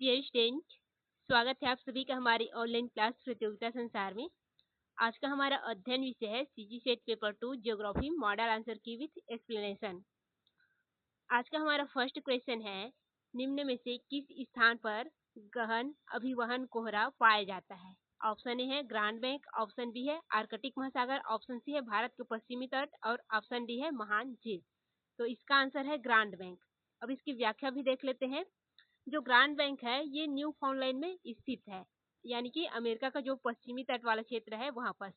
Dear student, स्वागत है आप सभी का हमारी ऑनलाइन क्लास प्रतियोगिता संसार में। आज का हमारा अध्ययन विषय है CG set paper 2 geography model answer की विथ एक्सप्लेनेशन। आज का हमारा फर्स्ट क्वेश्चन है, निम्न में से किस स्थान पर गहन अभिवहन कोहरा पाया जाता है? ऑप्शन ए है ग्रांड बैंक, ऑप्शन बी है आर्कटिक महासागर, ऑप्शन सी है भारत के पश्चिमी तट और ऑप्शन डी है महान झील। तो इसका आंसर है ग्रांड बैंक। अब इसकी व्याख्या भी देख लेते हैं। जो ग्रांड बैंक है ये न्यू फाउंडलैंड में स्थित है, यानी कि अमेरिका का जो पश्चिमी तट वाला क्षेत्र है वहां पर।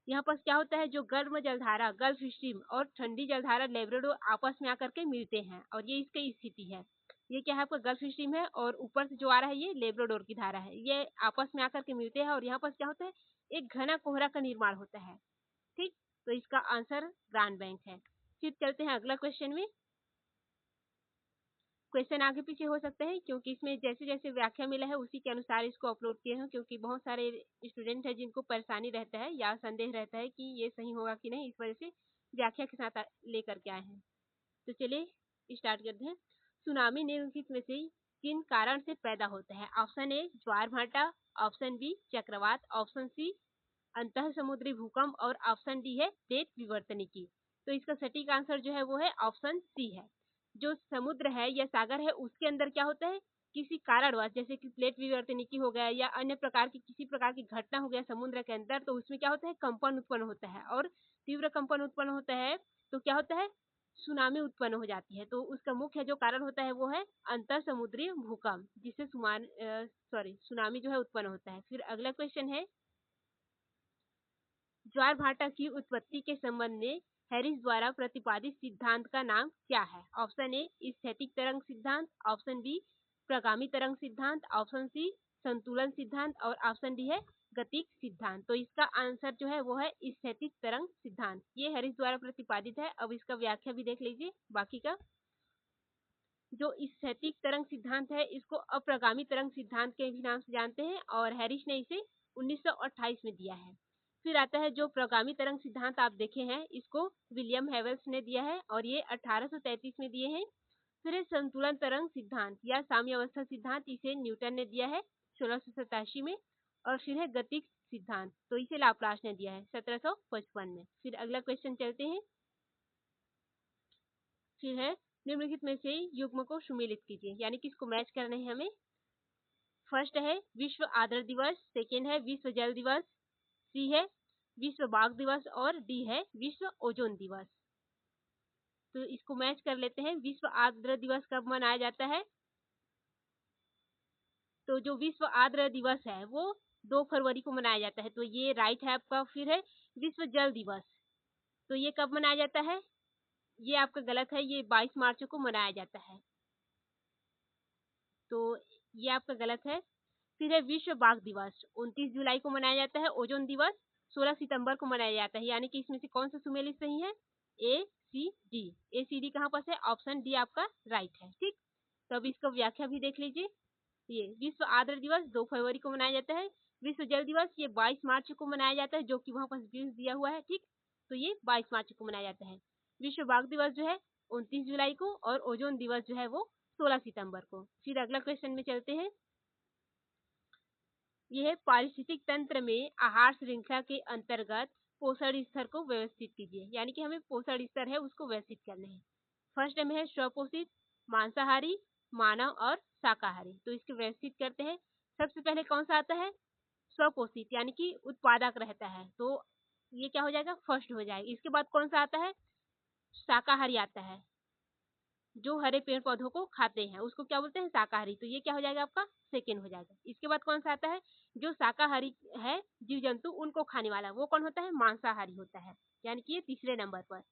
यहाँ पर क्या होता है, जो गर्म जलधारा गल्फ स्ट्रीम और ठंडी जलधारा लेब्राडोर आपस में आकर के मिलते हैं और ये इसकी स्थिति है। ये क्या है, आपका गल्फ स्ट्रीम है और ऊपर से जो आ रहा है ये लेब्राडोर की धारा है, ये आपस में आकर के मिलते हैं और यहाँ पर क्या होता है, एक घना कोहरा का निर्माण होता है। ठीक, तो इसका आंसर ग्रांड बैंक है। फिर चलते हैं अगला क्वेश्चन में। क्वेश्चन आगे पीछे हो सकते हैं क्योंकि इसमें जैसे जैसे व्याख्या मिला है उसी के अनुसार इसको अपलोड किए हैं, क्योंकि बहुत सारे स्टूडेंट हैं जिनको परेशानी रहता है या संदेह रहता है कि ये सही होगा कि नहीं, इस वजह से व्याख्या के साथ लेकर के आए हैं। तो चलिए स्टार्ट करते हैं। सुनामी निम्नलिखित में से किन कारण से पैदा होता है? ऑप्शन ए ज्वार भाटा, ऑप्शन बी चक्रवात, ऑप्शन सी अंतः समुद्री भूकंप और ऑप्शन डी है प्लेट विवर्तनिकी। तो इसका सटीक आंसर जो है वो है ऑप्शन सी है। जो समुद्र है या सागर है उसके अंदर क्या होता है, किसी कारणवश जैसे कि प्लेट विवर्तनिकी हो गया या अन्य प्रकार की किसी प्रकार की घटना हो गया समुद्र के अंदर, तो उसमें क्या होता है, कंपन उत्पन्न होता है और तीव्र कंपन उत्पन्न होता है तो क्या होता है, सुनामी उत्पन्न हो जाती है। तो उसका मुख्य जो कारण होता है वो है अंतर समुद्री भूकंप, जिससे सुनामी जो है उत्पन्न होता है। फिर अगला क्वेश्चन है, ज्वार भाटा की उत्पत्ति के संबंध में हैरिस द्वारा प्रतिपादित सिद्धांत का नाम क्या है? ऑप्शन ए स्थैतिक तरंग सिद्धांत, ऑप्शन बी प्रगामी तरंग सिद्धांत, ऑप्शन सी संतुलन सिद्धांत और ऑप्शन डी है गतिक सिद्धांत। तो इसका आंसर जो है वो है स्थैतिक तरंग सिद्धांत। ये हैरिस द्वारा प्रतिपादित है। अब इसका व्याख्या भी देख लीजिए। बाकी का जो स्थैतिक तरंग सिद्धांत है इसको अप्रगामी तरंग सिद्धांत के भी नाम से जानते हैं और हैरिस ने इसे 1928 में दिया है। फिर आता है जो प्रगामी तरंग सिद्धांत आप देखे हैं, इसको विलियम हेवल्स ने दिया है और ये 1833 में दिए हैं। फिर है संतुलन तरंग सिद्धांत या साम्यावस्था सिद्धांत, इसे न्यूटन ने दिया है 1687 में। और फिर है गतिक सिद्धांत, तो इसे लाप्लास ने दिया है 1755 में। फिर अगला क्वेश्चन चलते हैं। फिर है निम्नलिखित में से युग्म को सुमेलित कीजिए, यानी कि इसको मैच करना है हमें। फर्स्ट है विश्व आर्द्र दिवस, सेकेंड है विश्व जल दिवस, सी है विश्व बाघ दिवस और डी है विश्व ओजोन दिवस। तो इसको मैच कर लेते हैं। विश्व आर्द्र दिवस कब मनाया जाता है? तो जो विश्व आर्द्र दिवस है वो 2 फरवरी को मनाया जाता है, तो ये राइट है आपका। फिर है विश्व जल दिवस, तो ये कब मनाया जाता है? ये आपका गलत है, ये 22 मार्च को मनाया जाता है, तो ये आपका गलत है। फिर है विश्व बाघ दिवस 29 जुलाई को मनाया जाता है। ओजोन दिवस 16 सितंबर को मनाया जाता है, यानी कि इसमें से कौन सा सुमेलित सही है? ए सी डी। ए सी डी कहाँ पर है? ऑप्शन डी आपका राइट है। ठीक, तो अब इसका व्याख्या भी देख लीजिए। ये विश्व आर्द्र दिवस 2 फरवरी को मनाया जाता है। विश्व जल दिवस ये 22 मार्च को मनाया जाता है, जो कि वहां पर 20 दिया हुआ है। ठीक, तो ये 22 मार्च को मनाया जाता है। विश्व बाघ दिवस जो है 29 जुलाई को और ओजोन दिवस जो है वो 16 सितंबर को। फिर अगला क्वेश्चन में चलते हैं। यह पारिस्थितिक तंत्र में आहार श्रृंखला के अंतर्गत पोषण स्तर को व्यवस्थित कीजिए, यानी कि हमें पोषण स्तर है उसको व्यवस्थित करना है। फर्स्ट में है स्वपोषित, मांसाहारी, मानव और शाकाहारी। तो इसको व्यवस्थित करते हैं। सबसे पहले कौन सा आता है? स्वपोषित, यानी कि उत्पादक रहता है, तो ये क्या हो जाएगा? फर्स्ट हो जाएगा। इसके बाद कौन सा आता है? शाकाहारी आता है, जो हरे पेड़ पौधों को खाते हैं उसको क्या बोलते हैं? शाकाहारी। तो ये क्या हो जाएगा आपका? सेकेंड हो जाएगा। इसके बाद कौन सा आता है? जो शाकाहारी है, जीव जंतु उनको खाने वाला, वो कौन होता है? मांसाहारी होता है, यानी कि ये तीसरे नंबर पर।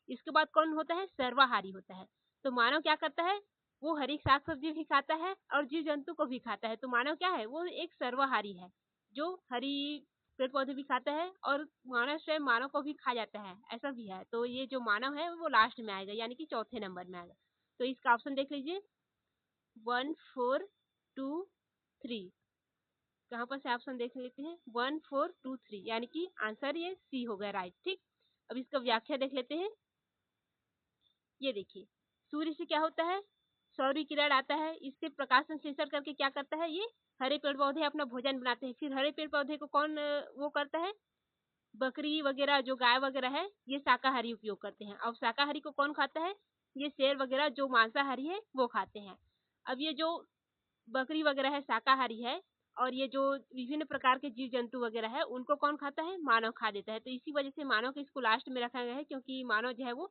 इसके बाद कौन होता है? सर्वाहारी होता है। तो मानव क्या करता है? वो हरी साग सब्जी भी खाता है और जीव जंतु को भी खाता है। तो मानव क्या है? वो एक सर्वाहारी है, जो हरी पेड़ पौधे भी खाता है और मानव स्वयं मानव को भी खा जाता है, ऐसा भी है। तो ये जो मानव है वो लास्ट में आएगा, यानी कि चौथे नंबर में आएगा। तो इसका ऑप्शन देख लीजिए 1 4 2 3। कहाँ पर से ऑप्शन देख लेते हैं? 1 4 2 3, यानी कि आंसर ये सी हो गया राइट। ठीक, अब इसका व्याख्या देख लेते हैं। ये देखिए, सूर्य से क्या होता है? सौर किरण आता है, इससे प्रकाश संश्लेषण करके क्या करता है, ये हरे पेड़ पौधे अपना भोजन बनाते हैं। फिर हरे पेड़ पौधे को कौन वो करता है, बकरी वगैरह जो गाय वगैरह है ये शाकाहारी उपयोग करते हैं। अब शाकाहारी को कौन खाता है, ये शेर वगैरह जो मांसाहारी है वो खाते हैं। अब ये जो बकरी वगैरह है शाकाहारी है, और ये जो विभिन्न प्रकार के जीव जंतु वगैरह है उनको कौन खाता है, मानव खा देता है। तो इसी वजह से मानव को इसको लास्ट में रखा गया है, क्योंकि मानव जो है वो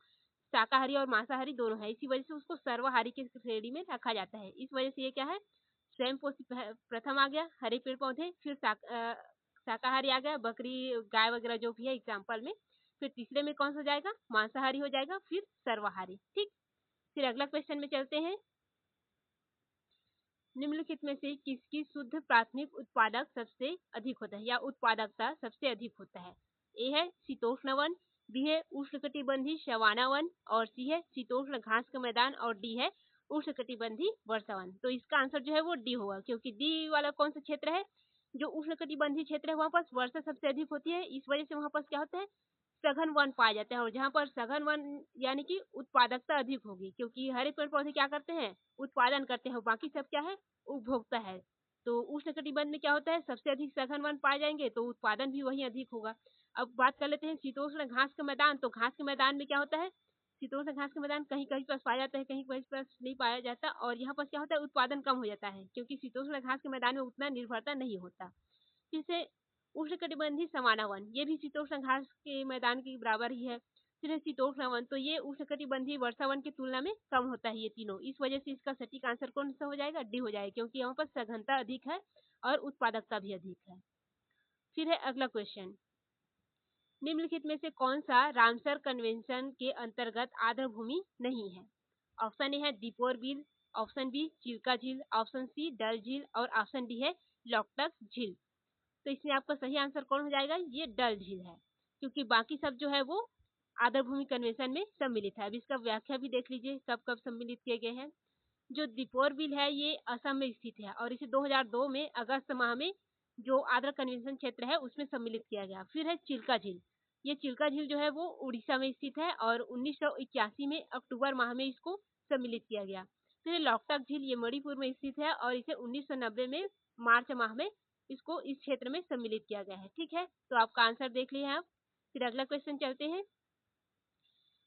शाकाहारी और मांसाहारी दोनों है, इसी वजह से उसको सर्वाहारी की श्रेणी में रखा जाता है। इस वजह से ये क्या है, स्वयं पोषी प्रथम आ गया हरे पेड़ पौधे, फिर शाकाहारी आ गया बकरी गाय वगैरह जो भी है एग्जाम्पल में, फिर तीसरे में कौन सा जाएगा, मांसाहारी हो जाएगा, फिर सर्वाहारी। ठीक, फिर अगला क्वेश्चन में चलते हैं। निम्नलिखित में से किसकी शुद्ध प्राथमिक उत्पादक सबसे अधिक होता है, या उत्पादकता सबसे अधिक होता है। ए है शीतोष्ण वन, बी है उष्णकटिबंधीय सवाना वन, और सी है शीतोष्ण घास का मैदान, और डी है उष्णकटिबंधीय वर्षा वन। तो इसका आंसर जो है वो डी होगा, क्योंकि डी वाला कौन सा क्षेत्र है, जो उष्णकटिबंधीय क्षेत्र है वहां पर वर्षा सबसे अधिक होती है, इस वजह से वहां पर क्या होता है, सघन वन पाया जाता है। और जहाँ पर सघन वन यानी कि उत्पादकता अधिक होगी, क्योंकि हरे पेड़ पौधे क्या करते हैं, उत्पादन करते हैं, बाकी सब क्या है, उपभोक्ता है। तो उष्णकटिबंध में क्या होता है, सबसे अधिक सघन वन पाए जाएंगे तो उत्पादन भी वही अधिक होगा। अब बात कर लेते हैं शीतोष्ण घास का मैदान। तो घास के मैदान में क्या होता है, शीतोष्ण घास का मैदान कहीं कहीं पर पाया जाता है, कहीं कहीं पर नहीं पाया जाता, और यहाँ पर क्या होता है, उत्पादन कम हो जाता है, क्योंकि शीतोष्ण घास के मैदान में उतना निर्भरता नहीं होता। जिसे उष्णकटिबंधीय सवाना वन, ये भी शीतोष्ण घास के मैदान के बराबर ही है। फिर शीतोष्ण वन, तो ये उष्णकटिबंधीय वर्षा वन की तुलना में कम होता है ये तीनों, इस वजह से इसका सटीक आंसर कौन सा हो जाएगा, डी हो जाएगा, क्योंकि यहाँ पर सघनता अधिक है और उत्पादकता भी अधिक है। फिर है अगला क्वेश्चन, निम्नलिखित में से कौन सा रामसर कन्वेंशन के अंतर्गत आर्द्र भूमि नहीं है। ऑप्शन ए है दीपोर झील, ऑप्शन बी चिल्का झील, ऑप्शन सी डल झील, और ऑप्शन डी है लोकटक झील। तो इसमें आपका सही आंसर कौन हो जाएगा, ये डल झील है, क्योंकि बाकी सब जो है वो आर्द्र भूमि कन्वेंशन में सम्मिलित है। अब इसका व्याख्या भी देख लीजिए कब कब सम्मिलित किए गए हैं। जो दीपोर बिल है ये असम में स्थित है, और इसे 2002 में अगस्त माह में जो आर्द्र कन्वेंशन क्षेत्र है उसमें सम्मिलित किया गया। फिर है चिल्का झील, ये चिल्का झील जो है वो उड़ीसा में स्थित है, और 1981 में अक्टूबर माह में इसको सम्मिलित किया गया। फिर लोकटक झील, ये मणिपुर में स्थित है, और इसे 1990 में मार्च माह में इसको इस क्षेत्र में सम्मिलित किया गया है। ठीक है, तो आपका आंसर देख लिया आप। फिर अगला क्वेश्चन चलते हैं,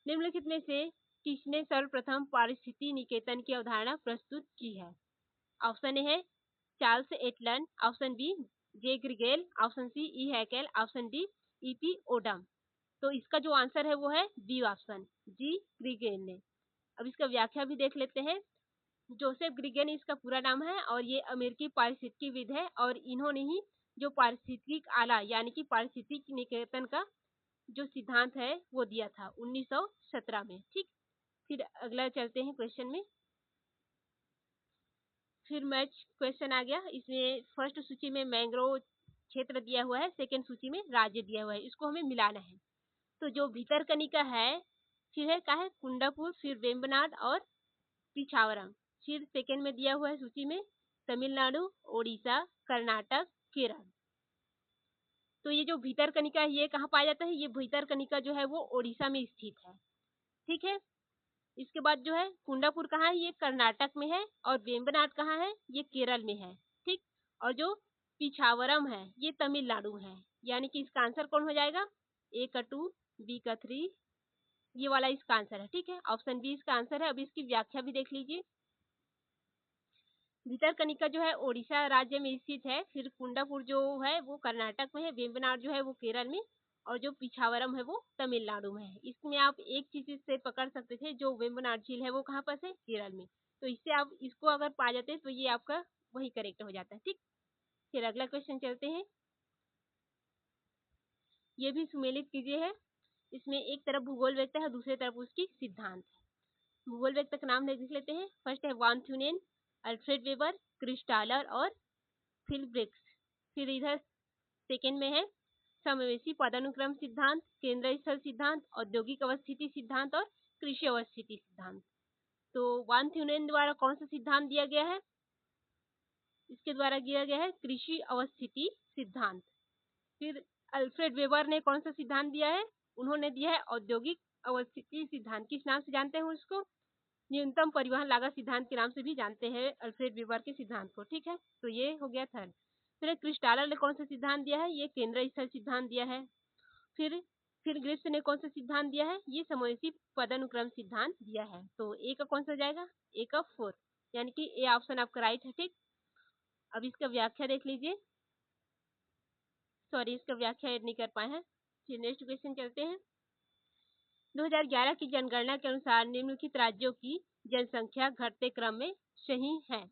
निम्नलिखित में से किसने सर्वप्रथम पारिस्थितिकी निकेतन की अवधारणा प्रस्तुत की है। ऑप्शन ए है चार्ल्स एटलन, option B J Grinnell, option C E Haeckel, option D EP Odum. तो इसका जो आंसर है वो है बी ऑप्शन, जी ग्रिगेल ने। अब इसका व्याख्या भी देख लेते हैं। जोसेफ ग्रिगेन इसका पूरा नाम है, और ये अमेरिकी पारिस्थितिकीविद है, और इन्होंने ही जो पारिस्थितिक आला यानी कि पारिस्थितिक निकेतन का जो सिद्धांत है वो दिया था 1917 में। ठीक, फिर अगला चलते हैं क्वेश्चन में। फिर मैच क्वेश्चन आ गया, इसमें फर्स्ट सूची में मैंग्रोव क्षेत्र दिया हुआ है, सेकंड सूची में राज्य दिया हुआ है, इसको हमें मिलाना है। तो जो भितरकनिका है, फिर है क्या है कुंडापुर, फिर वेम्बनाड और पिछावरम। फिर सेकंड में दिया हुआ है सूची में तमिलनाडु, ओडिशा, कर्नाटक, केरल। तो ये जो भितरकनिका है ये कहाँ पाया जाता है, ये भितरकनिका जो है वो ओडिशा में स्थित है। ठीक है, इसके बाद जो है कुंडापुर कहाँ है, ये कर्नाटक में है, और वेम्बनाड कहाँ है, ये केरल में है। ठीक, और जो पिछावरम है ये तमिलनाडु में है, यानी कि इसका आंसर कौन हो जाएगा, ए का 2, बी का 3, ये वाला इसका आंसर है। ठीक है, ऑप्शन बी इसका आंसर है। अब इसकी व्याख्या भी देख लीजिए। भितरकनिका जो है ओडिशा राज्य में स्थित है, फिर कुंडापुर जो है वो कर्नाटक में है, वेम्बनाड जो है वो केरल में, और जो पिछावरम है वो तमिलनाडु में है। इसमें आप एक चीज से पकड़ सकते थे, जो वेम्बनाड झील है वो कहाँ पर है, केरल में। तो इससे आप इसको अगर पा जाते तो ये आपका वही करेक्ट हो जाता है। ठीक, फिर अगला क्वेश्चन चलते हैं, ये भी सुमेलित कीजिए है। इसमें एक तरफ भूगोल वेक्टर है, दूसरी तरफ उसकी सिद्धांत है। भूगोल वेक्टर का नाम लिख लेते हैं। फर्स्ट है वान थ्यूनेन, अल्फ्रेड वेबर, क्रिस्टालर और फिलब्रिक्स। फिर इधर सेकेंड में है समावेशी पदानुक्रम सिद्धांत, केंद्र स्थल सिद्धांत, औद्योगिक अवस्थिति सिद्धांत और कृषि अवस्थिति सिद्धांत। तो वान थ्यूनेन द्वारा कौन सा सिद्धांत दिया गया है, इसके द्वारा दिया गया है कृषि अवस्थिति सिद्धांत। फिर अल्फ्रेड वेबर ने कौन सा सिद्धांत दिया है, उन्होंने दिया है औद्योगिक अवस्थिति सिद्धांत। किस नाम से जानते हैं उसको, न्यूनतम परिवहन लागत सिद्धांत के नाम से भी जानते हैं अल्फ्रेड वीवर के सिद्धांत को। ठीक है, तो ये हो गया थर्ड। फिर क्रिस्टालर ने कौन सा सिद्धांत दिया है? ये केंद्र स्थल सिद्धांत दिया है। फिर ग्रिप्स ने कौन सा सिद्धांत दिया है? ये समावेशी पदानुक्रम सिद्धांत दिया है। तो ए का कौन सा जाएगा? ए का 4, यानी कि ए ऑप्शन आपका राइट है। ठीक, अब इसका व्याख्या देख लीजिए। सॉरी, इसका व्याख्या ऐड नहीं कर पाए हैं। फिर नेक्स्ट क्वेश्चन चलते हैं। 2011 की जनगणना के अनुसार निम्नलिखित राज्यों की जनसंख्या घटते क्रम में सही है।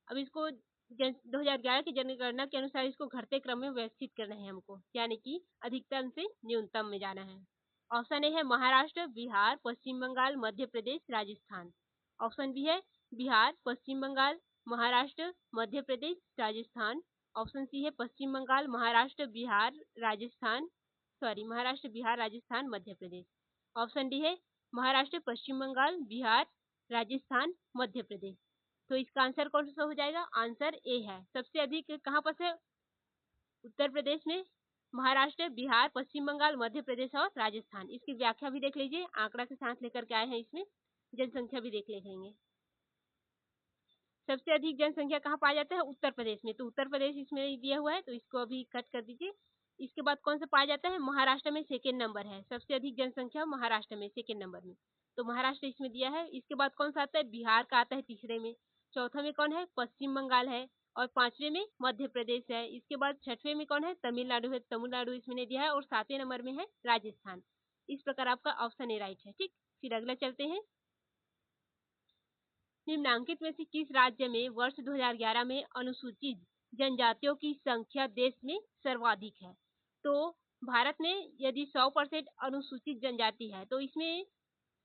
अब इसको 2011 की जनगणना के अनुसार इसको घटते क्रम में व्यवस्थित करना है हमको, यानी कि अधिकतम से न्यूनतम में जाना है। ऑप्शन ए है महाराष्ट्र, बिहार, पश्चिम बंगाल, मध्य प्रदेश, राजस्थान। ऑप्शन बी है बिहार, पश्चिम बंगाल, महाराष्ट्र, मध्य प्रदेश, राजस्थान। ऑप्शन सी है पश्चिम बंगाल, महाराष्ट्र, बिहार, राजस्थान, महाराष्ट्र, बिहार, राजस्थान, मध्य प्रदेश। ऑप्शन डी है महाराष्ट्र, पश्चिम बंगाल, बिहार, राजस्थान, मध्य प्रदेश। तो इसका आंसर कौन सा हो जाएगा? आंसर ए है। सबसे अधिक कहाँ पर है? उत्तर प्रदेश में, महाराष्ट्र, बिहार, पश्चिम बंगाल, मध्य प्रदेश और राजस्थान। इसकी व्याख्या भी देख लीजिए, आंकड़ा के साथ लेकर के आए हैं, इसमें जनसंख्या भी देख लेंगे। सबसे अधिक जनसंख्या कहाँ पाया जाता है? उत्तर प्रदेश में। तो उत्तर प्रदेश इसमें दिया हुआ है, तो इसको अभी कट कर दीजिए। इसके बाद कौन सा पाया जाता है? महाराष्ट्र में सेकेंड नंबर है, सबसे अधिक जनसंख्या महाराष्ट्र में सेकेंड नंबर में, तो महाराष्ट्र इसमें दिया है। इसके बाद कौन सा आता है? बिहार का आता है तीसरे में। चौथा में कौन है? पश्चिम बंगाल है। और पांचवें में मध्य प्रदेश है। इसके बाद छठवें में कौन है? तमिलनाडु है, तमिलनाडु इसमें नहीं दिया है। और सातवें नंबर में है राजस्थान। इस प्रकार आपका ऑप्शन ए राइट है। ठीक, फिर अगला चलते हैं। निम्नांकित में से किस राज्य में वर्ष 2011 में अनुसूचित जनजातियों की संख्या देश में सर्वाधिक है? तो भारत में यदि 100% अनुसूचित जनजाति है, तो इसमें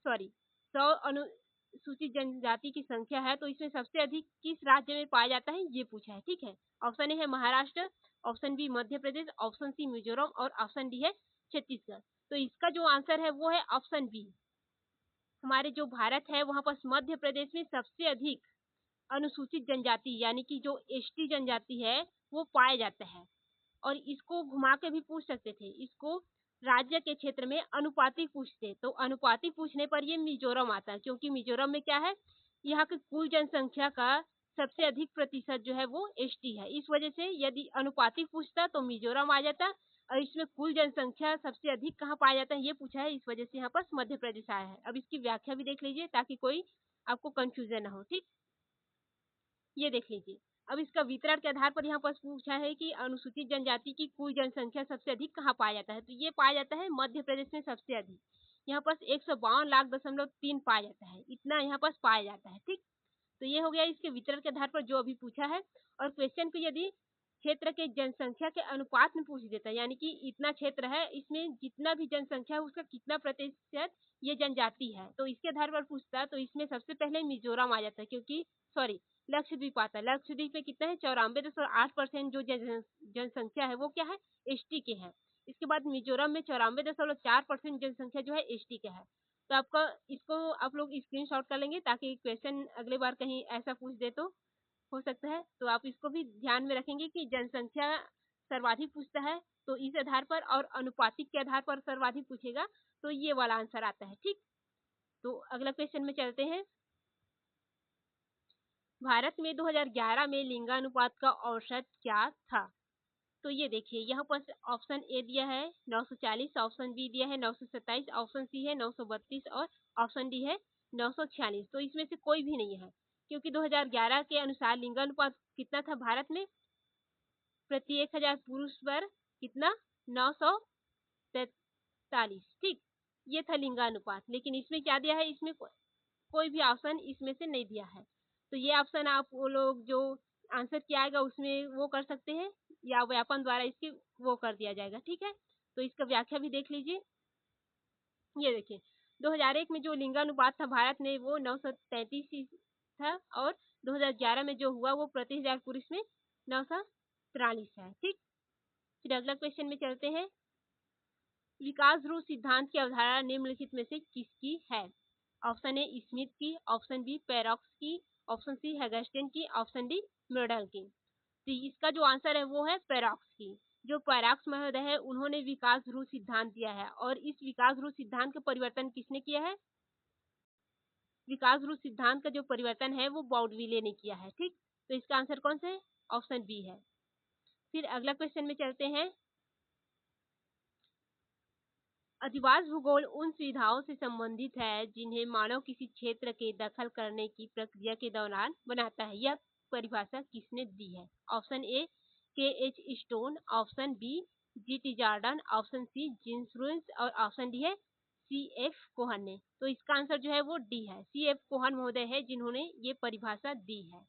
100 अनुसूचित जनजाति की संख्या है, तो इसमें सबसे अधिक किस राज्य में पाया जाता है, ये पूछा है। ठीक है, ऑप्शन ए है Maharashtra, option B Madhya Pradesh, option C Mizoram और ऑप्शन डी है छत्तीसगढ़। तो इसका जो आंसर है वो है ऑप्शन बी। हमारे जो भारत है वहां पर मध्य प्रदेश में सबसे अधिक अनुसूचित जनजाति यानी कि जो एसटी जनजाति है वो पाया जाता है। और इसको घुमा के भी पूछ सकते थे, इसको राज्य के क्षेत्र में अनुपातिक पूछते, तो अनुपातिक पूछने पर ये मिजोरम आता है, क्योंकि मिजोरम में क्या है, यहाँ की कुल जनसंख्या का सबसे अधिक प्रतिशत जो है वो एसटी है। इस वजह से यदि अनुपातिक पूछता तो मिजोरम आ जाता, और इसमें कुल जनसंख्या सबसे अधिक कहाँ पाया जाता है ये पूछा है, इस वजह से यहाँ पर मध्य प्रदेश आया है। अब इसकी व्याख्या भी देख लीजिए ताकि कोई आपको कंफ्यूजन ना हो। ठीक, ये देख लीजिए। अब इसका वितरण के आधार पर यहाँ पर पूछा है कि अनुसूचित जनजाति की कुल जनसंख्या सबसे अधिक कहाँ पाया जाता है, तो ये पाया जाता है मध्य प्रदेश में सबसे अधिक। यहाँ पर 152 लाख 3 पाया जाता है, इतना यहाँ पर पाया जाता है। ठीक, तो ये हो गया इसके वितरण के आधार पर जो अभी पूछा है। और क्वेश्चन को यदि क्षेत्र के जनसंख्या के अनुपात में पूछ देता है, यानी कि इतना क्षेत्र है, इसमें जितना भी जनसंख्या है उसका कितना प्रतिशत ये जनजाति है, तो इसके आधार पर पूछता है, तो इसमें सबसे पहले मिजोरम आ जाता है, क्योंकि लक्षद्वीप आता है। लक्षद्वीप में कितना है? 94.8% जो जनसंख्या है वो क्या है? एसटी के है। इसके बाद मिजोरम में 94.4% जनसंख्या जो है एसटी के है। तो आपका इसको आप लोग स्क्रीनशॉट कर लेंगे ताकि क्वेश्चन अगले बार कहीं ऐसा पूछ दे तो हो सकता है, तो आप इसको भी ध्यान में रखेंगे कि जनसंख्या सर्वाधिक पूछता है तो इस आधार पर, और अनुपातिक के आधार पर सर्वाधिक पूछेगा तो ये वाला आंसर आता है। ठीक, तो अगला क्वेश्चन में चलते हैं। भारत में 2011 में लिंगानुपात का औसत क्या था? तो ये देखिए, यहाँ पर ऑप्शन ए दिया है 940, ऑप्शन बी दिया है 927, ऑप्शन सी है 932 और ऑप्शन डी है 946। तो इसमें से कोई भी नहीं है, क्योंकि 2011 के अनुसार लिंगानुपात कितना था भारत में? प्रति 1000 पुरुष पर कितना? 943। ठीक, ये था लिंगानुपात। लेकिन इसमें क्या दिया है? इसमें कोई भी ऑप्शन इसमें से नहीं दिया है। तो ये ऑप्शन आप वो लोग जो आंसर किया आएगा उसमें वो कर सकते हैं, या व्यापन द्वारा इसकी वो कर दिया जाएगा। ठीक है, तो इसका व्याख्या भी देख लीजिए। ये देखिए, 2001 में जो लिंगानुपात था भारत में वो 933 था, और 2011 में जो हुआ वो प्रति 1000 पुरुष में 943 है। ठीक, फिर अगला क्वेश्चन में चलते हैं। विकास ध्रुव सिद्धांत की अवधारणा निम्नलिखित में से किसकी है? ऑप्शन ए स्मिथ की, ऑप्शन बी पेरॉक्स की, ऑप्शन सी हेगस्टेन की, ऑप्शन डी मेडल की। तो इसका जो आंसर है वो है पेरॉक्स की। जो पेरॉक्स महोदय है उन्होंने विकास ध्रुव सिद्धांत दिया है, और इस विकास ध्रुव सिद्धांत का परिवर्तन किसने किया है? विकास रूप सिद्धांत का जो परिवर्तन है वो बाउडविले ने किया है। ठीक, तो इसका आंसर कौन सा है? ऑप्शन बी है। फिर अगला क्वेश्चन में चलते हैं। अधिवास भूगोल उन सुविधाओं से संबंधित है जिन्हें मानव किसी क्षेत्र के दखल करने की प्रक्रिया के दौरान बनाता है। यह परिभाषा किसने दी है? Option A KH. Stone, option B GT. Jordan, option C Jeans Ruins और ऑप्शन डी है सी.एफ. कोहन ने। तो इसका आंसर जो है वो डी है। सी.एफ. कोहन महोदय है जिन्होंने ये परिभाषा दी है।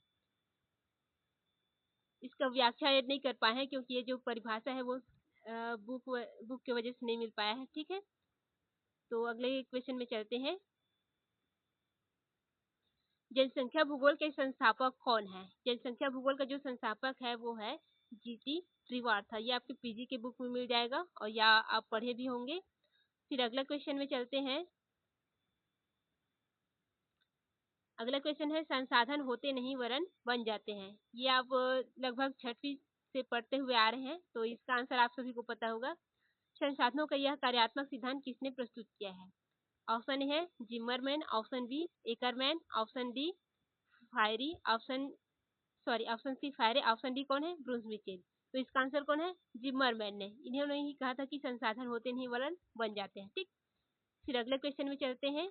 इसका व्याख्या ये नहीं कर पाए हैं क्योंकि ये जो परिभाषा है वो बुक की वजह से नहीं मिल पाया है। ठीक है, तो अगले क्वेश्चन में चलते हैं। जनसंख्या भूगोल के संस्थापक कौन है? जनसंख्या भूगोल का जो संस्थापक है वो है जी.टी. श्रीवास्तव। ये आपके पीजी के बुक में मिल जाएगा और या आप पढ़े भी होंगे। फिर अगला क्वेश्चन में चलते हैं। अगला क्वेश्चन है संसाधन होते नहीं वरन बन जाते हैं। ये आप लगभग 6वीं से पढ़ते हुए आ रहे हैं, तो इसका आंसर आप सभी को पता होगा। संसाधनों का यह कार्यात्मक सिद्धांत किसने प्रस्तुत किया है? ऑप्शन ए है Zimmerman, option B Ackerman, option D Firey, option C Firey, option D कौन है? Bruce Mitchell. तो इसका आंसर कौन है? जिमरमैन ने। इन्होंने ही कहा था कि संसाधन होते नहीं वरन बन जाते हैं। ठीक, फिर अगले क्वेश्चन में चलते हैं।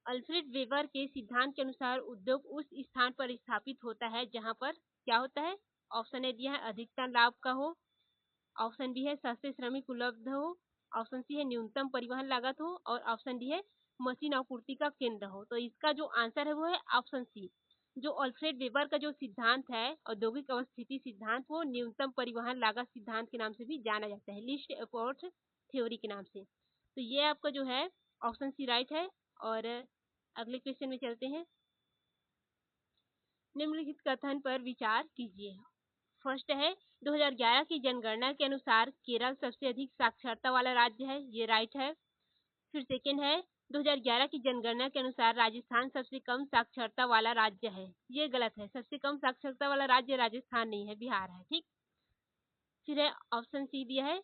अल्फ्रेड वेबर के सिद्धांत के अनुसार उद्योग उस स्थान पर स्थापित होता है जहां पर क्या होता है? ऑप्शन ए दिया है अधिकतम लाभ का हो, ऑप्शन बी है सस्ते श्रमिक उपलब्ध हो, ऑप्शन सी है न्यूनतम परिवहन लागत हो और ऑप्शन डी है मशीन आपूर्ति का केंद्र हो। तो इसका जो आंसर है वो है ऑप्शन सी। जो अल्फ्रेड वेबर का जो सिद्धांत है औद्योगिक अवस्थिति सिद्धांत, वो न्यूनतम परिवहन लागत सिद्धांत के नाम से भी जाना जाता है, लीस्ट एफर्ट थ्योरी के नाम से। तो ये आपका जो है ऑप्शन सी राइट है। और अगले क्वेश्चन में चलते हैं। निम्नलिखित कथन पर विचार कीजिए। फर्स्ट है 2011 की जनगणना के अनुसार केरल सबसे अधिक साक्षरता वाला राज्य है, ये राइट है। फिर सेकेंड है 2011 की जनगणना के अनुसार राजस्थान सबसे कम साक्षरता वाला राज्य है, ये गलत है। सबसे कम साक्षरता वाला राज्य राजस्थान नहीं है, बिहार है। ठीक, फिर है ऑप्शन सी दिया है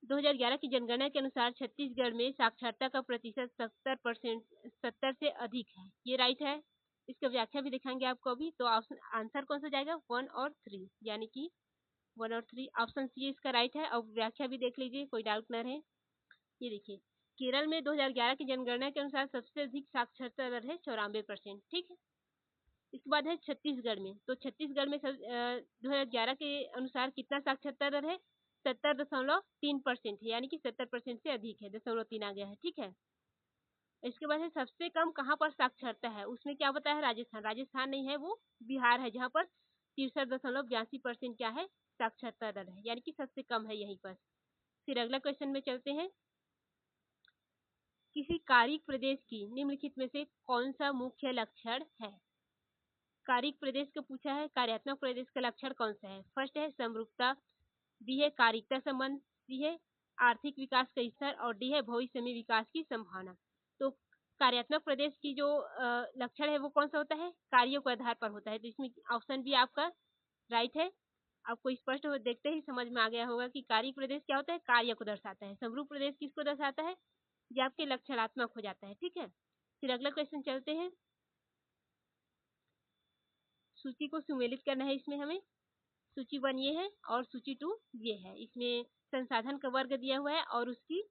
2011 की जनगणना के अनुसार छत्तीसगढ़ में साक्षरता का प्रतिशत 70 से अधिक है, ये राइट है। इसका व्याख्या भी दिखाएंगे आपको अभी। तो आंसर कौन सा जाएगा? 1 और 3, यानी कि 1 और 3, ऑप्शन सी इसका राइट है। अब व्याख्या भी देख लीजिए, कोई डाउट न रहे। ये देखिए, केरल में 2011 की जनगणना के अनुसार सबसे अधिक साक्षरता दर है 94%। ठीक है, इसके बाद है छत्तीसगढ़ में। तो छत्तीसगढ़ में 2011 के अनुसार कितना साक्षरता दर है? 70.3% है, यानी कि 70% से अधिक है, 0.3 आ गया है। ठीक है, इसके बाद है सबसे कम कहाँ पर साक्षरता है? उसमें क्या बताया है? राजस्थान। राजस्थान नहीं है, वो बिहार है, जहाँ पर 63.82% क्या है? साक्षरता दर है, यानी कि सबसे कम है यहीं पर। फिर अगला क्वेश्चन में चलते हैं। किसी कारिक प्रदेश की निम्नलिखित में से कौन सा मुख्य लक्षण है? कारिक प्रदेश का पूछा है, कार्यात्मक प्रदेश का लक्षण कौन सा है? फर्स्ट है समरूपता, बी है कारिकता संबंध, सी है आर्थिक विकास का स्तर और डी है भविष्य में विकास की संभावना। तो कार्यात्मक प्रदेश की जो लक्षण है वो कौन सा होता है? कार्यों के आधार पर होता है। तो इसमें ऑप्शन बी आपका राइट है। आपको स्पष्ट हो देखते ही समझ में आ गया होगा कि कारिक प्रदेश क्या होता है? कार्य को दर्शाता है। समरूप प्रदेश किसको दर्शाता है? ये आपके लक्षणात्मक हो जाता है। ठीक है, फिर अगला क्वेश्चन चलते हैं। सूची को सुमेलित करना है इसमें हमें। सूची 1 ये है और सूची 2 ये है। इसमें संसाधन का वर्ग दिया हुआ है और उसकी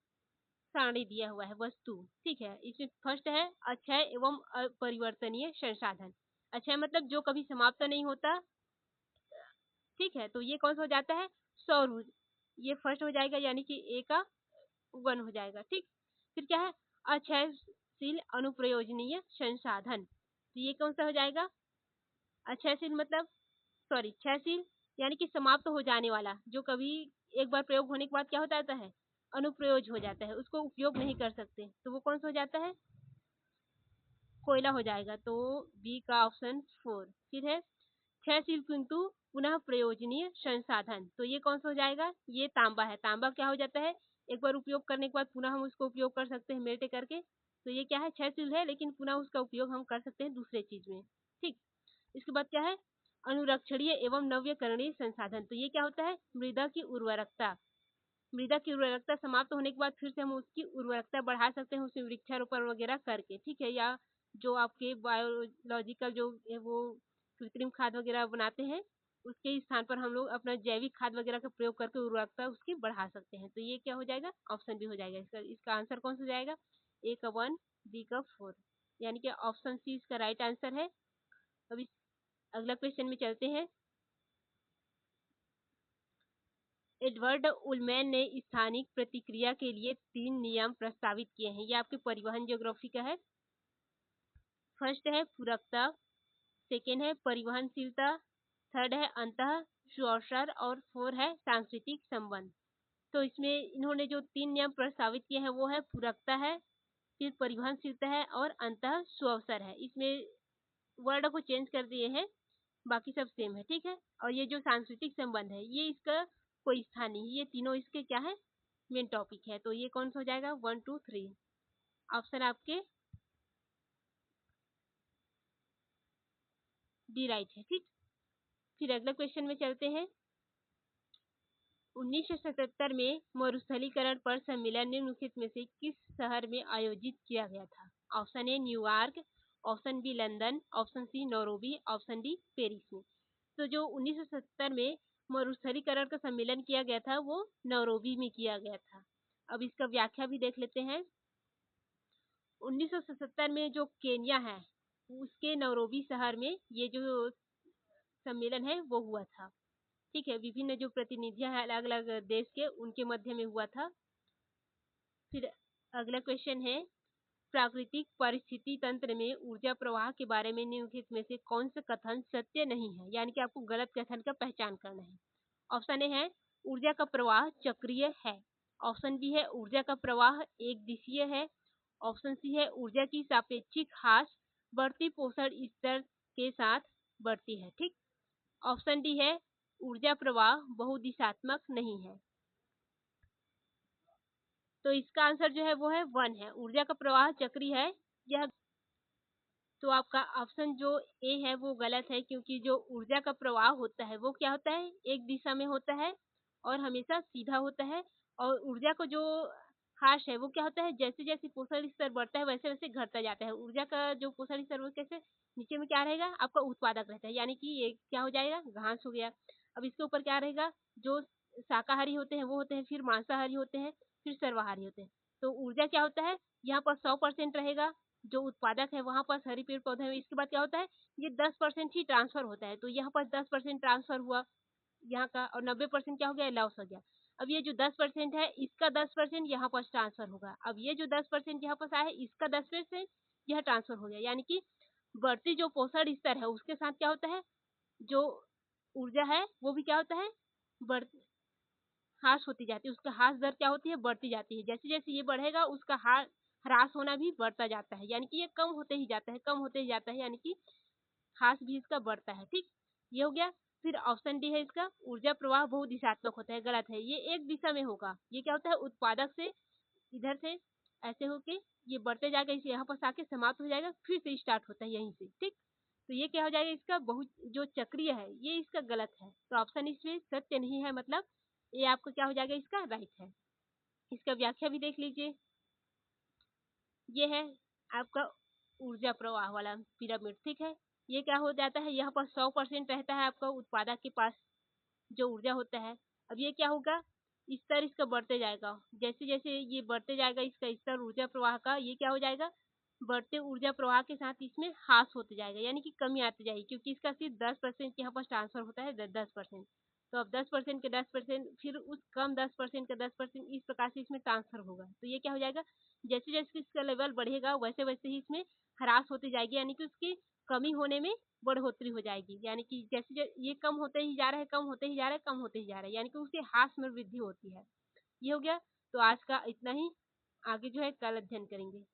सारणी दिया हुआ है, वस्तु। ठीक है, इसमें फर्स्ट है अक्षय एवं अपरिवर्तनीय संसाधन। अक्षय मतलब जो कभी समाप्त नहीं होता। ठीक है, तो ये कौन सा हो जाता है? सौर ऊर्जा, ये फर्स्ट हो जाएगा, यानी कि ए का 1 हो जाएगा। ठीक, फिर क्या है? अक्षयशील अनुप्रयोजनीय संसाधन, तो ये कौन सा हो जाएगा? अक्षयशील मतलब क्षयशील, यानी कि समाप्त हो जाने वाला, जो कभी एक बार प्रयोग होने के बाद क्या हो जाता है? अनुप्रयोग हो जाता है, उसको उपयोग नहीं कर सकते, तो वो कौन सा हो जाता है? कोयला हो जाएगा। तो बी का ऑप्शन 4। फिर है क्षयशील किंतु पुनः प्रयोजनीय संसाधन, तो ये कौन सा हो जाएगा? ये तांबा है। तांबा क्या हो जाता है? एक बार उपयोग करने के बाद पुनः हम उसको उपयोग कर सकते हैं मेल्ट करके। तो ये क्या है? क्षयशील है, लेकिन पुनः उसका उपयोग हम कर सकते हैं दूसरे चीज में। ठीक, इसके बाद क्या है? अनुरक्षणीय एवं नव्यकरणीय संसाधन, तो ये क्या होता है? मृदा की उर्वरकता। मृदा की उर्वरकता समाप्त होने के बाद फिर से हम उसकी उर्वरकता बढ़ा सकते हैं, उसमें वृक्षारोपण वगैरह करके। ठीक है, या जो आपके बायोलॉजिकल जो है वो कृत्रिम खाद वगैरह बनाते हैं, उसके स्थान पर हम लोग अपना जैविक खाद वगैरह का प्रयोग करके उर्वरकता उसकी बढ़ा सकते हैं। तो ये क्या हो जाएगा, ऑप्शन बी हो जाएगा। इसका आंसर कौन सा हो जाएगा, ए का 1, बी का 4, यानी कि ऑप्शन सी इसका राइट आंसर है। अब इस अगला क्वेश्चन में चलते हैं। एडवर्ड उलमैन ने स्थानिक प्रतिक्रिया के लिए 3 नियम प्रस्तावित किए हैं। ये आपके परिवहन ज्योग्राफी का है। फर्स्ट है पूरकता, सेकेंड है परिवहनशीलता, थर्ड है अंतः श्वसन और 4 है सांस्कृतिक संबंध। तो इसमें इन्होंने जो 3 नियम प्रस्तावित किए हैं वो है पूरकता है, फिर परिवहनशीलता है और अंतः श्वसन है। इसमें वर्ड को चेंज कर दिए हैं, बाकी सब सेम है, ठीक है। और ये जो सांस्कृतिक संबंध है ये इसका कोई स्थान नहीं, ये तीनों इसके क्या है, मेन टॉपिक है। तो ये कौन सा हो जाएगा, 1 2 3 ऑप्शन आपके डी राइट है, ठीक। फिर अगले क्वेश्चन में चलते हैं। 1977 में मरुस्थलीकरण पर सम्मेलन निम्नलिखित में से किस शहर में आयोजित किया गया था। Option A New York, option B London, option C Nairobi, option D Paris में। तो जो 1970 में मरुस्थलीकरण का सम्मेलन किया गया था वो नैरोबी में किया गया था। अब इसका व्याख्या भी देख लेते हैं। 1977 में जो केन्या है उसके नैरोबी शहर में ये जो सम्मेलन है वो हुआ था, ठीक है। विभिन्न जो प्रतिनिधियां हैं अलग अलग देश के, उनके मध्य में हुआ था। फिर अगला क्वेश्चन है, प्राकृतिक परिस्थिति तंत्र में ऊर्जा प्रवाह के बारे में निम्नलिखित में से कौन सा कथन सत्य नहीं है, यानी कि आपको गलत कथन का पहचान करना है। ऑप्शन ए है ऊर्जा का प्रवाह चक्रीय है, ऑप्शन बी है ऊर्जा का प्रवाह एक दिशीय है, ऑप्शन सी है ऊर्जा की सापेक्षिक ह्रास बढ़ती पोषण स्तर के साथ बढ़ती है, ठीक। ऑप्शन डी है ऊर्जा प्रवाह बहुदिशात्मक नहीं है। तो इसका आंसर जो है वो है 1 है, ऊर्जा का प्रवाह चक्री है यह। तो आपका ऑप्शन जो ए है वो गलत है, क्योंकि जो ऊर्जा का प्रवाह होता है वो क्या होता है, एक दिशा में होता है और हमेशा सीधा होता है। और ऊर्जा को जो ह्रास है वो क्या होता है, जैसे जैसे पोषण स्तर बढ़ता है वैसे वैसे घटता जाता है। ऊर्जा का जो पोषण स्तर वो कैसे नीचे में क्या रहेगा, आपका उत्पादक रहता है, यानी कि ये क्या हो जाएगा, घास हो गया। अब इसके ऊपर क्या रहेगा, जो शाकाहारी होते हैं वो होते हैं, फिर मांसाहारी होते हैं, फिर सर्वाहारी होते हैं। तो ऊर्जा क्या होता है, यहाँ पर 100% रहेगा, जो उत्पादक है वहां पर हरी पेड़ पौधे हैं। इसके बाद क्या होता है, ये 10% ही ट्रांसफर होता है। तो यहाँ पर 10% ट्रांसफर हुआ यहाँ का, और 90% क्या हो गया, लॉस हो गया। अब ये जो 10% है इसका 10% यहाँ पर ट्रांसफर होगा। अब ये जो 10% यहाँ पर आया है इसका 10% यह ट्रांसफर हो गया, यानी कि बढ़ती जो पोषण स्तर है उसके साथ क्या होता है, जो ऊर्जा है वो भी क्या होता है, बढ़ ह्रास होती जाती है। उसका ह्रास दर क्या होती है, बढ़ती जाती है। जैसे जैसे ये बढ़ेगा उसका ह्रास होना भी बढ़ता जाता है, यानी कि ये कम होते ही जाता है, कम होते ही जाता है, यानी कि ह्रास भी इसका बढ़ता है, ठीक। ये हो गया। फिर ऑप्शन डी है इसका ऊर्जा प्रवाह बहुदिशात्मक होता है, गलत है, ये एक दिशा में होगा। ये क्या होता है, उत्पादक से इधर से ऐसे होके ये बढ़ते जाएगा, इसे यहाँ पर आके समाप्त हो जाएगा, फिर से स्टार्ट होता है यहीं से, ठीक। तो ये क्या हो जाएगा, इसका बहुत जो चक्रीय है ये इसका गलत है। तो ऑप्शन इसमें सत्य नहीं है, मतलब ये आपको क्या हो जाएगा, इसका राइट है। इसका व्याख्या भी देख लीजिए। ये है आपका ऊर्जा प्रवाह वाला पिरामिड, ठीक है। ये क्या हो जाता है, यहाँ पर 100% रहता है आपका उत्पादक के पास जो ऊर्जा होता है। अब ये क्या होगा, स्तर इसका बढ़ते जाएगा, जैसे जैसे ये बढ़ते जाएगा इसका स्तर ऊर्जा प्रवाह का, ये क्या हो जाएगा, बढ़ते ऊर्जा प्रवाह के साथ इसमें ह्रास होते जाएगा, यानी कि कमी आती जाएगी, क्योंकि इसका सिर्फ 10% यहाँ पर ट्रांसफर होता है, 10%। तो अब 10% के 10%, फिर उस कम 10% का 10%, इस प्रकार से इसमें ट्रांसफर होगा। तो ये क्या हो जाएगा, जैसे जैसे इसका लेवल बढ़ेगा वैसे वैसे ही इसमें ह्रास होती जाएगी, यानी कि उसकी कमी होने में बढ़ोतरी हो जाएगी, यानी कि जैसे ये कम होते ही जा रहा है, कम होते ही जा रहा है, कम होते ही जा रहा है, यानी कि उसके ह्रास में वृद्धि होती है। ये हो गया। तो आज का इतना ही, आगे जो है कल अध्ययन करेंगे।